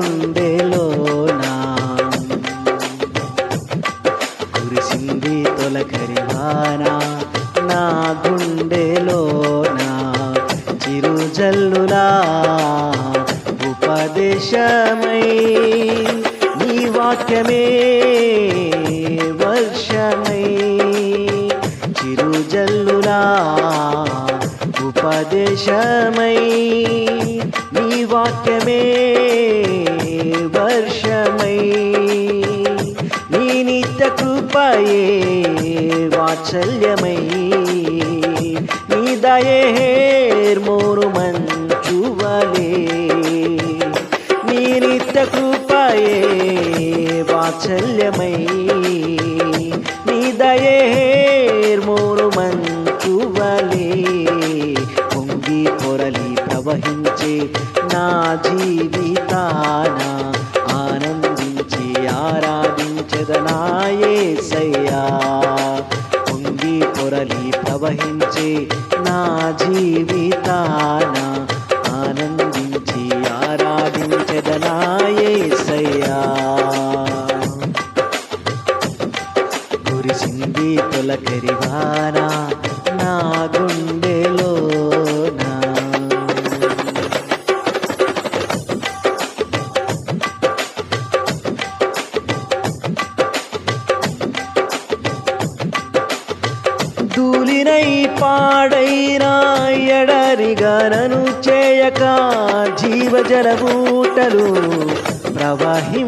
గుండెలోనా కురిసింది తొలకరి వాన నా గుండెలోనా చిరుజల్లులా ఉపదేశమై నీ వాక్యమే వర్షమై చిరుజల్లులా ఉపదేశమై నీ వాక్యమే వర్షమై నీ నిత్య కృపయే వాత్సల్యమై నీ దయేర్మోరు మంచువలే నీ నిత్య కృపయే వాత్సల్యమై నీ దయేర్మోరు మంచువలే పొంగి పొరలి ప్రవహించే నా జీవితాన ఆనందించి ఆరాధించెదనా యేసయ్యా పొంగి పొరలి ప్రవహించే నా జీవితాన ఆనందించి ఆరాధించెదనా యేసయ్యా కురిసింది తొలకరి వాన నా గుండెలోనా ధూళినై పాడైనా ఎడరిగా నను చేయక జీవజల ఊటలు ప్రవహింపజేశావు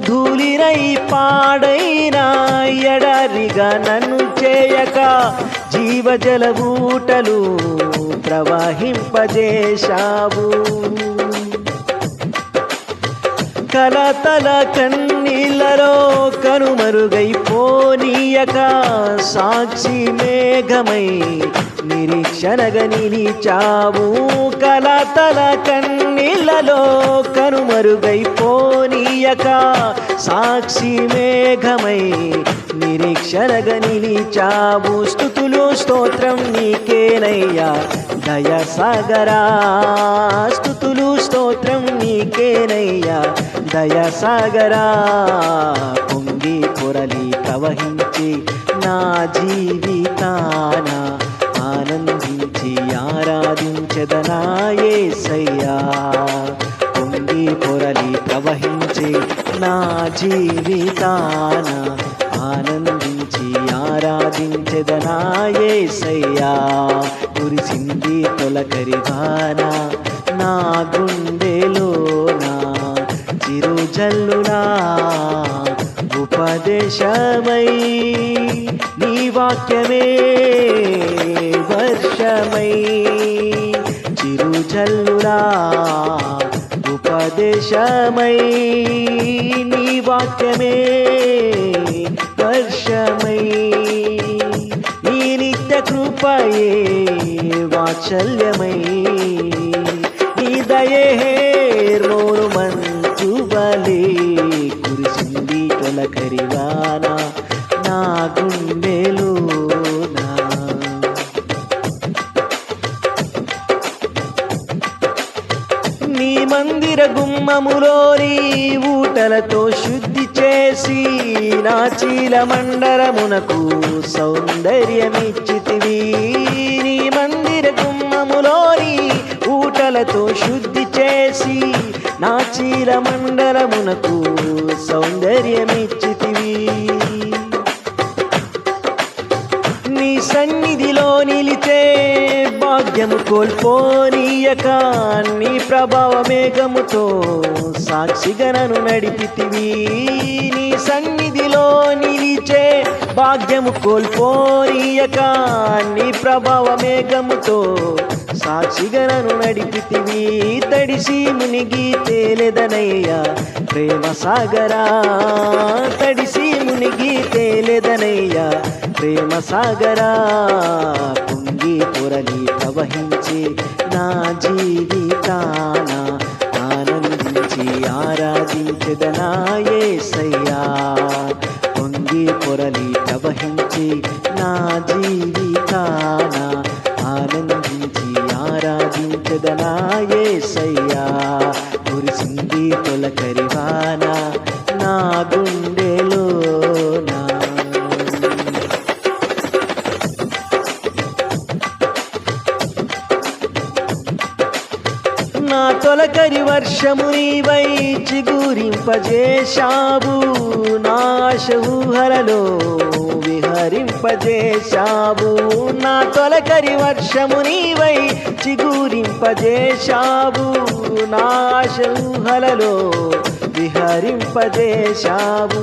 ధూళినై పాడైనా ఎడరిగా నన్ను చేయక జీవజల ఊటలు ప్రవహింపజేశావు కలతల కన్నీళ్ళలో కనుమరుగైపోనీయక సాక్షి మేఘమై నిరీక్షణగా నిలిచావు కలతల కన్నీళ్ళలో కనుమరుగైపోనీయక సాక్షి మేఘమై నిరీక్షణగా నిలిచావు స్తుతులు స్తోత్రం నీకేనయ్యా దయసాగరా స్తుతులు స్తోత్రం నీకేనయ్యా దయసాగరా పొంగి పొరలి ప్రవహించి నా జీవితాన ఆనందించి ఆరాధించెదనా యేసయ్యా పొంగి పొరలి ప్రవహించి నా జీవితాన ఆనందించి ఆరాధించెదనా యేసయ్యా కురిసింది తొలకరి వాన నా గుండెలోనా చిరుజల్లునా ఉపదేశమై నీ వాక్యమే వర్షమై చిరుజల్లునా ఉపదేశమై నీ వాక్యమే వర్షమై నీ నిత్య కృపయే వాత్సల్యమై నీ దయేర్మోరు మంచువలే కురిసింది తొలకరి వాన నా గుండెలోనా నీ మందిర గుమ్మములోని ఊటలతో శుద్ధి చేసి నా చీల మండలమునకు సౌందర్యమిచ్చితివి నీ మందిర గుమ్మములోని ఊటలతో శుద్ధి చేసి నా చీల మండలమునకు సౌందర్యమిచ్చితివి నీ సన్నిధిలో నిలిచే భాగ్యము కోల్పోనీయక నీ ప్రభావ మేఘముతో సాక్షిగా నన్ను నడిపితివి నీ సన్నిధిలో నిలిచే భాగ్యము కోల్పోనీయక నీ ప్రభావ మేఘముతో సాక్షిగా నన్ను నడిపితివి తడిసి మునిగి తేలెదనయ్యా ప్రేమ సాగరా తడిసి మునిగి తేలెదనయ్యా ప్రేమ సాగరా పొంగి పొరలి ప్రవహించి నా జీవితాన ఆనందించి ఆరాధించెదనా యేసయ్యా పొంగి పొరలి ప్రవహించి నా జీవితాన ఆనందించి ఆరాధించెదనా యేసయ్యా తొలకరివాన నా గుండెలోన. నా తొలకరి వర్షము నీవై చిగురింపజేశావు, నాశ ఊహలలో విహరింపజేశావు. నా తొలకరి వర్షము నీవై చిగురింపజేశావు, నాశ ఊహలలో విహరింపజేశావు.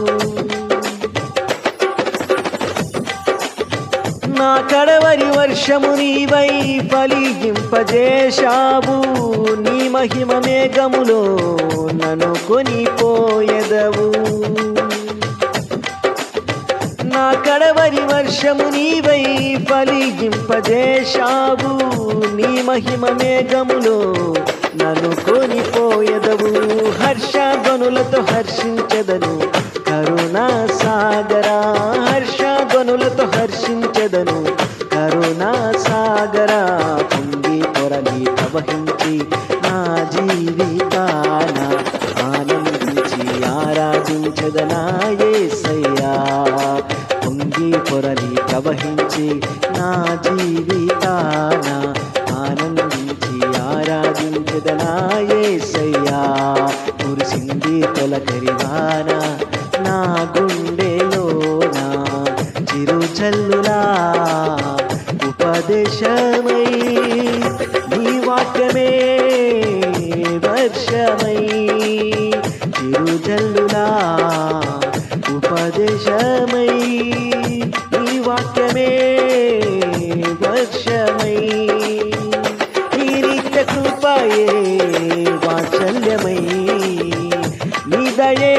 నా కడవరి వర్షము నీవై ఫలింపజేశావు, నీ మహిమ మేఘములో నన్ను కొనిపోయెదవు. నా కడవరి వర్షము నీవై ఫలింపజేశావు, నీ మహిమ మేఘములో నన్ను కొనిపోయెదవు. హర్షధ్వనులతో హర్షించెదను కరుణా సాగరా, హర్షధ్వనులతో హర్షించెదను కరుణా సాగరా. పొంగి పొరలి ప్రవహించి నా జీవితాన ఆనందించి ఆరాధించెదనా యేసయ్యా. పొంగి పొరలి ప్రవహించి నా జీవితాన ఆనందించి ఆరాధించెదనా యేసయ్యా. కురిసింది తొలకరివాన నా గుండెలోన, చిరుజల్లులా ఉపదేశమై నీ వాక్యమే వర్షమై. చిరుజల్లులా ఉపదేశమై నీ వాక్యమే వర్షమై. నీ నిత్య కృపయే వాత్సల్యమై, నీ దయే